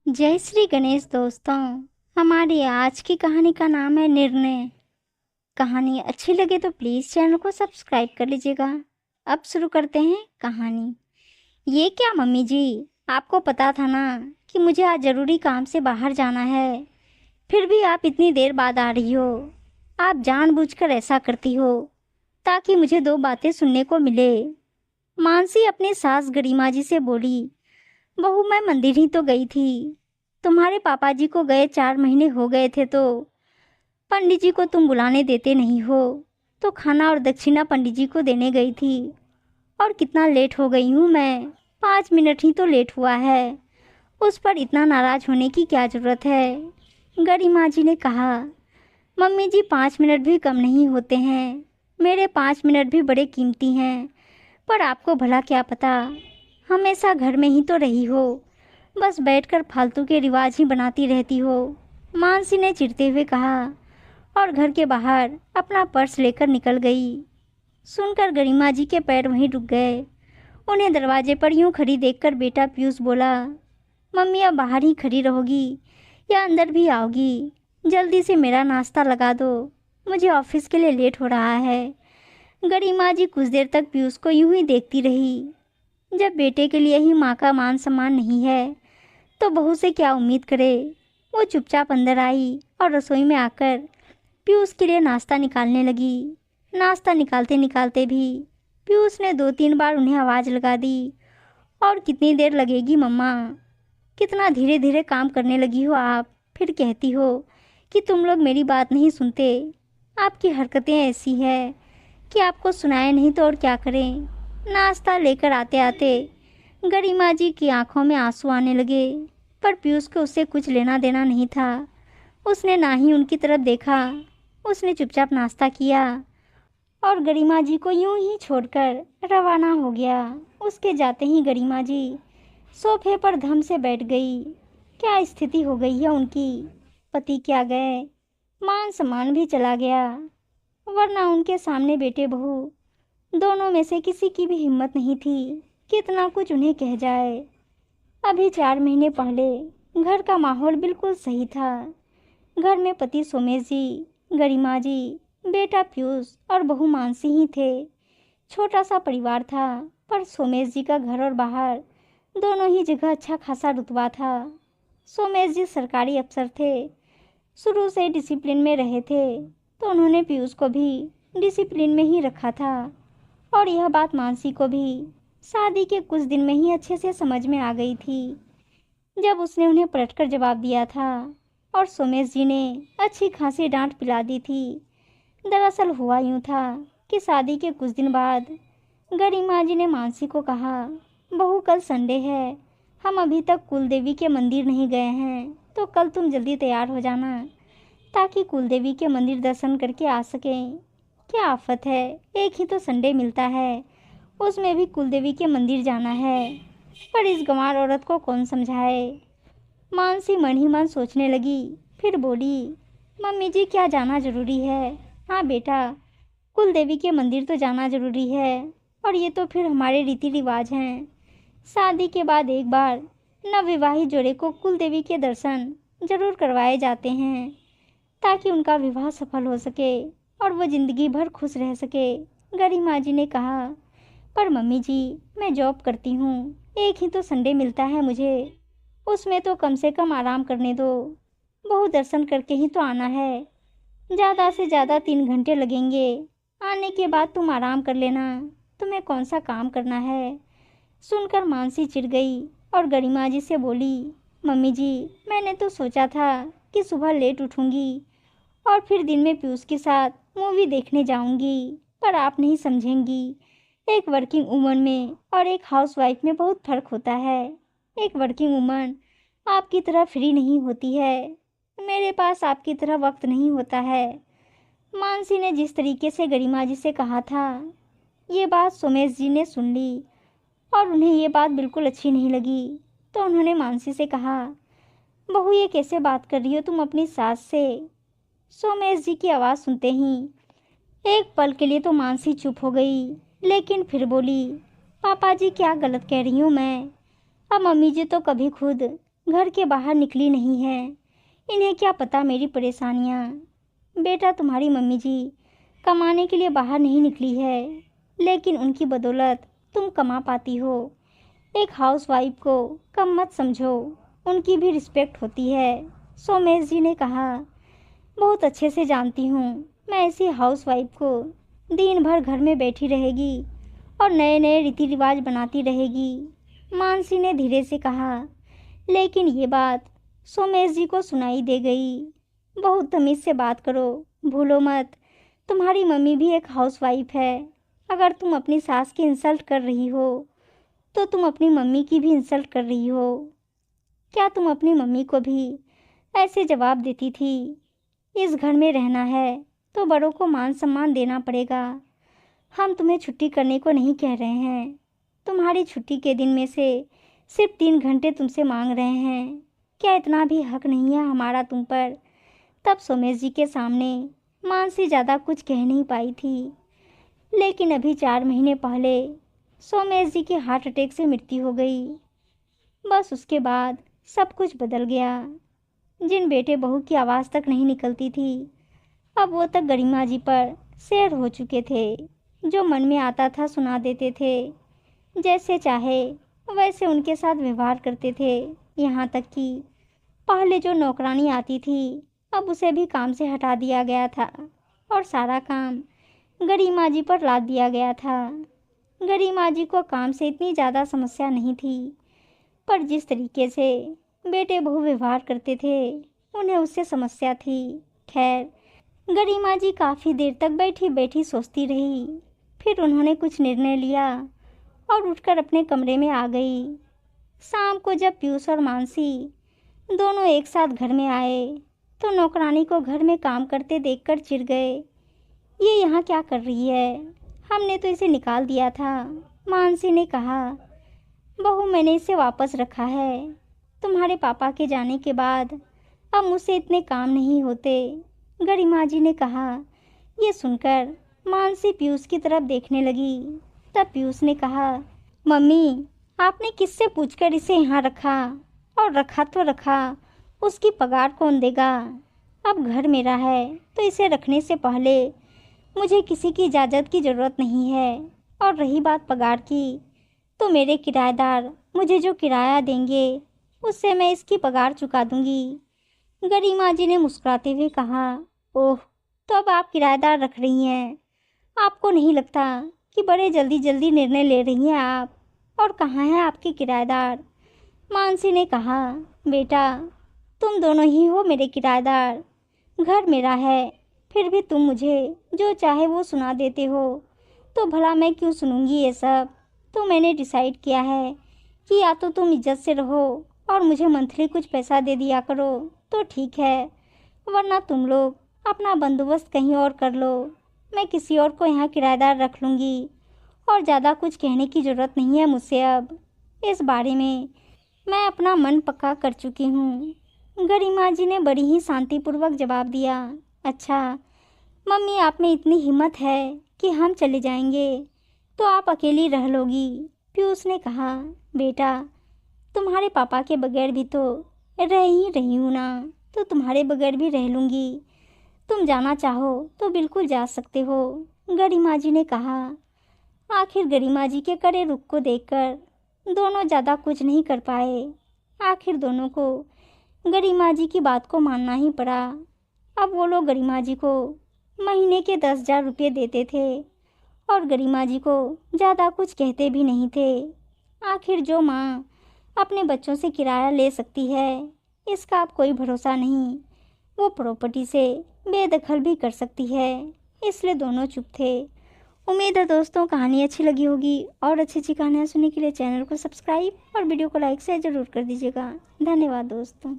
जय श्री गणेश दोस्तों। हमारी आज की कहानी का नाम है निर्णय। कहानी अच्छी लगे तो प्लीज़ चैनल को सब्सक्राइब कर लीजिएगा। अब शुरू करते हैं कहानी। ये क्या मम्मी जी, आपको पता था ना कि मुझे आज ज़रूरी काम से बाहर जाना है, फिर भी आप इतनी देर बाद आ रही हो। आप जानबूझकर ऐसा करती हो ताकि मुझे दो बातें सुनने को मिले। मानसी अपनी सास गरिमा जी से बोली, बहू मैं मंदिर ही तो गई थी। तुम्हारे पापा जी को गए 4 महीने हो गए थे, तो पंडित जी को तुम बुलाने देते नहीं हो, तो खाना और दक्षिणा पंडित जी को देने गई थी। और कितना लेट हो गई हूँ मैं, 5 मिनट ही तो लेट हुआ है। उस पर इतना नाराज होने की क्या ज़रूरत है। गरिमा जी ने कहा, मम्मी जी 5 मिनट भी कम नहीं होते हैं। मेरे 5 मिनट भी बड़े कीमती हैं। पर आपको भला क्या पता, हमेशा घर में ही तो रही हो, बस बैठकर फालतू के रिवाज ही बनाती रहती हो। मानसी ने चिढ़ते हुए कहा और घर के बाहर अपना पर्स लेकर निकल गई। सुनकर गरिमा जी के पैर वहीं रुक गए। उन्हें दरवाजे पर यूं खड़ी देखकर बेटा पीयूष बोला, मम्मी अब बाहर ही खड़ी रहोगी या अंदर भी आओगी? जल्दी से मेरा नाश्ता लगा दो, मुझे ऑफिस के लिए लेट हो रहा है। गरिमा जी कुछ देर तक पीयूष को यूं ही देखती रही। जब बेटे के लिए ही माँ का मान सम्मान नहीं है तो बहू से क्या उम्मीद करे। वो चुपचाप अंदर आई और रसोई में आकर पीयूष के लिए नाश्ता निकालने लगी। नाश्ता निकालते निकालते भी पीयूष ने 2-3 बार उन्हें आवाज़ लगा दी, और कितनी देर लगेगी मम्मा? कितना धीरे धीरे काम करने लगी हो आप, फिर कहती हो कि तुम लोग मेरी बात नहीं सुनते। आपकी हरकतें ऐसी है कि आपको सुनाए नहीं तो और क्या करें। नाश्ता लेकर आते आते गरिमा जी की आंखों में आंसू आने लगे, पर पीयूष को उससे कुछ लेना देना नहीं था। उसने ना ही उनकी तरफ देखा। उसने चुपचाप नाश्ता किया और गरिमा जी को यूं ही छोड़कर रवाना हो गया। उसके जाते ही गरिमा जी सोफे पर धम से बैठ गई। क्या स्थिति हो गई है उनकी। पति क्या गए, मान सम्मान भी चला गया, वरना उनके सामने बेटे बहू दोनों में से किसी की भी हिम्मत नहीं थी कितना कुछ उन्हें कह जाए। अभी 4 महीने पहले घर का माहौल बिल्कुल सही था। घर में पति सोमेश जी, गरिमा जी, बेटा पीयूष और बहू मानसी ही थे। छोटा सा परिवार था, पर सोमेश जी का घर और बाहर दोनों ही जगह अच्छा खासा रुतबा था। सोमेश जी सरकारी अफसर थे, शुरू से डिसिप्लिन में रहे थे, तो उन्होंने पीयूष को भी डिसिप्लिन में ही रखा था। और यह बात मानसी को भी शादी के कुछ दिन में ही अच्छे से समझ में आ गई थी, जब उसने उन्हें पलटकर जवाब दिया था और सोमेश जी ने अच्छी खासी डांट पिला दी थी। दरअसल हुआ यूं था कि शादी के कुछ दिन बाद गरिमा जी ने मानसी को कहा, बहू कल संडे है, हम अभी तक कुलदेवी के मंदिर नहीं गए हैं, तो कल तुम जल्दी तैयार हो जाना ताकि कुलदेवी के मंदिर दर्शन करके आ सकें। क्या आफत है, एक ही तो संडे मिलता है, उसमें भी कुलदेवी के मंदिर जाना है। पर इस गंवार औरत को कौन समझाए। मानसी मन ही मन सोचने लगी, फिर बोली, मम्मी जी क्या जाना जरूरी है? हाँ बेटा, कुलदेवी के मंदिर तो जाना जरूरी है, और ये तो फिर हमारे रीति रिवाज हैं। शादी के बाद एक बार नवविवाहित जोड़े को कुलदेवी के दर्शन जरूर करवाए जाते हैं, ताकि उनका विवाह सफल हो सके और वो जिंदगी भर खुश रह सके। गरिमा जी ने कहा, पर मम्मी जी मैं जॉब करती हूँ, एक ही तो संडे मिलता है मुझे, उसमें तो कम से कम आराम करने दो। बहू दर्शन करके ही तो आना है, ज़्यादा से ज़्यादा 3 घंटे लगेंगे, आने के बाद तुम आराम कर लेना, तुम्हें कौन सा काम करना है। सुनकर मानसी चिढ़ गई और गरिमा जी से बोली, मम्मी जी मैंने तो सोचा था कि सुबह लेट उठूंगी और फिर दिन में पीयूष के साथ मूवी देखने जाऊंगी, पर आप नहीं समझेंगी। एक वर्किंग वूमन में और एक हाउसवाइफ में बहुत फ़र्क होता है। एक वर्किंग वूमन आपकी तरह फ्री नहीं होती है, मेरे पास आपकी तरह वक्त नहीं होता है। मानसी ने जिस तरीके से गरिमा जी से कहा था, ये बात सोमेश जी ने सुन ली और उन्हें ये बात बिल्कुल अच्छी नहीं लगी। तो उन्होंने मानसी से कहा, बहू ये कैसे बात कर रही हो तुम अपनी सास से? सोमेश जी की आवाज़ सुनते ही एक पल के लिए तो मानसी चुप हो गई, लेकिन फिर बोली, पापा जी क्या गलत कह रही हूँ मैं? अब मम्मी जी तो कभी खुद घर के बाहर निकली नहीं है। इन्हें क्या पता मेरी परेशानियाँ। बेटा, तुम्हारी मम्मी जी कमाने के लिए बाहर नहीं निकली है, लेकिन उनकी बदौलत तुम कमा पाती हो। एक हाउसवाइफ को कम मत समझो, उनकी भी रिस्पेक्ट होती है। सोमेश जी ने कहा, बहुत अच्छे से जानती हूँ मैं ऐसी हाउसवाइफ को दिन भर घर में बैठी रहेगी और नए नए रीति रिवाज बनाती रहेगी। मानसी ने धीरे से कहा, लेकिन ये बात सोमेश जी को सुनाई दे गई। बहुत तमीज़ से बात करो, भूलो मत तुम्हारी मम्मी भी एक हाउसवाइफ है। अगर तुम अपनी सास की इंसल्ट कर रही हो तो तुम अपनी मम्मी की भी इंसल्ट कर रही हो। क्या तुम अपनी मम्मी को भी ऐसे जवाब देती थी? इस घर में रहना है तो बड़ों को मान सम्मान देना पड़ेगा। हम तुम्हें छुट्टी करने को नहीं कह रहे हैं। तुम्हारी छुट्टी के दिन में से सिर्फ 3 घंटे तुमसे मांग रहे हैं। क्या इतना भी हक नहीं है हमारा तुम पर? तब सोमेश जी के सामने मानसी ज़्यादा कुछ कह नहीं पाई थी, लेकिन अभी 4 महीने पहले सोमेश जी की हार्ट अटैक से मृत्यु हो गई। बस उसके बाद सब कुछ बदल गया। जिन बेटे बहू की आवाज़ तक नहीं निकलती थी, अब वो तक गरिमा जी पर शेर हो चुके थे। जो मन में आता था सुना देते थे, जैसे चाहे वैसे उनके साथ व्यवहार करते थे। यहाँ तक कि पहले जो नौकरानी आती थी, अब उसे भी काम से हटा दिया गया था और सारा काम गरिमा जी पर लाद दिया गया था। गरिमा जी को काम से इतनी ज़्यादा समस्या नहीं थी, पर जिस तरीके से बेटे बहू व्यवहार करते थे उन्हें उससे समस्या थी। खैर, गरिमा जी काफ़ी देर तक बैठी बैठी सोचती रही। फिर उन्होंने कुछ निर्णय लिया और उठकर अपने कमरे में आ गई। शाम को जब पीयूष और मानसी दोनों एक साथ घर में आए तो नौकरानी को घर में काम करते देखकर चिढ़ गए। ये यहाँ क्या कर रही है? हमने तो इसे निकाल दिया था। मानसी ने कहा, बहू, मैंने इसे वापस रखा है। तुम्हारे पापा के जाने के बाद अब मुझसे इतने काम नहीं होते। गरिमा जी ने कहा। ये सुनकर मानसी पीयूष की तरफ देखने लगी। तब पीयूष ने कहा, मम्मी, आपने किससे पूछकर इसे यहाँ रखा? और रखा तो रखा, उसकी पगार कौन देगा? अब घर मेरा है तो इसे रखने से पहले मुझे किसी की इजाज़त की ज़रूरत नहीं है। और रही बात पगार की, तो मेरे किराएदार मुझे जो किराया देंगे उससे मैं इसकी पगार चुका दूंगी। गरिमा जी ने मुस्कुराते हुए कहा, ओह, तो अब आप किराएदार रख रही हैं। आपको नहीं लगता कि बड़े जल्दी जल्दी निर्णय ले रही हैं आप? और कहाँ हैं आपके किराएदार? मानसी ने कहा, बेटा, तुम दोनों ही हो मेरे किराएदार। घर मेरा है, फिर भी तुम मुझे जो चाहे वो सुना देते हो, तो भला मैं क्यों सुनूंगी ये सब? तो मैंने डिसाइड किया है कि या तो तुम इज्जत से रहो और मुझे मंथली कुछ पैसा दे दिया करो तो ठीक है, वरना तुम लोग अपना बंदोबस्त कहीं और कर लो। मैं किसी और को यहाँ किराएदार रख लूँगी और ज़्यादा कुछ कहने की ज़रूरत नहीं है मुझसे अब। इस बारे में मैं अपना मन पक्का कर चुकी हूँ। गरिमा जी ने बड़ी ही शांतिपूर्वक जवाब दिया। अच्छा मम्मी, आप में इतनी हिम्मत है कि हम चले जाएंगे तो आप अकेली रह लोगी? पीयूष ने कहा, बेटा, तुम्हारे पापा के बगैर भी तो रह ही रही हूँ ना, तो तुम्हारे बगैर भी रह लूँगी। तुम जाना चाहो तो बिल्कुल जा सकते हो, गरिमा जी ने कहा। आखिर गरिमा जी के कड़े रुख को देखकर दोनों ज़्यादा कुछ नहीं कर पाए। आखिर दोनों को गरिमा जी की बात को मानना ही पड़ा। अब वो लोग गरिमा जी को महीने के 10,000 रुपये देते थे और गरिमा जी को ज़्यादा कुछ कहते भी नहीं थे। आखिर जो माँ अपने बच्चों से किराया ले सकती है, इसका अब कोई भरोसा नहीं। वो प्रॉपर्टी से बेदखल भी कर सकती है, इसलिए दोनों चुप थे। उम्मीद है दोस्तों कहानी अच्छी लगी होगी, और अच्छी अच्छी कहानियाँ सुनने के लिए चैनल को सब्सक्राइब और वीडियो को लाइक शेयर ज़रूर कर दीजिएगा। धन्यवाद दोस्तों।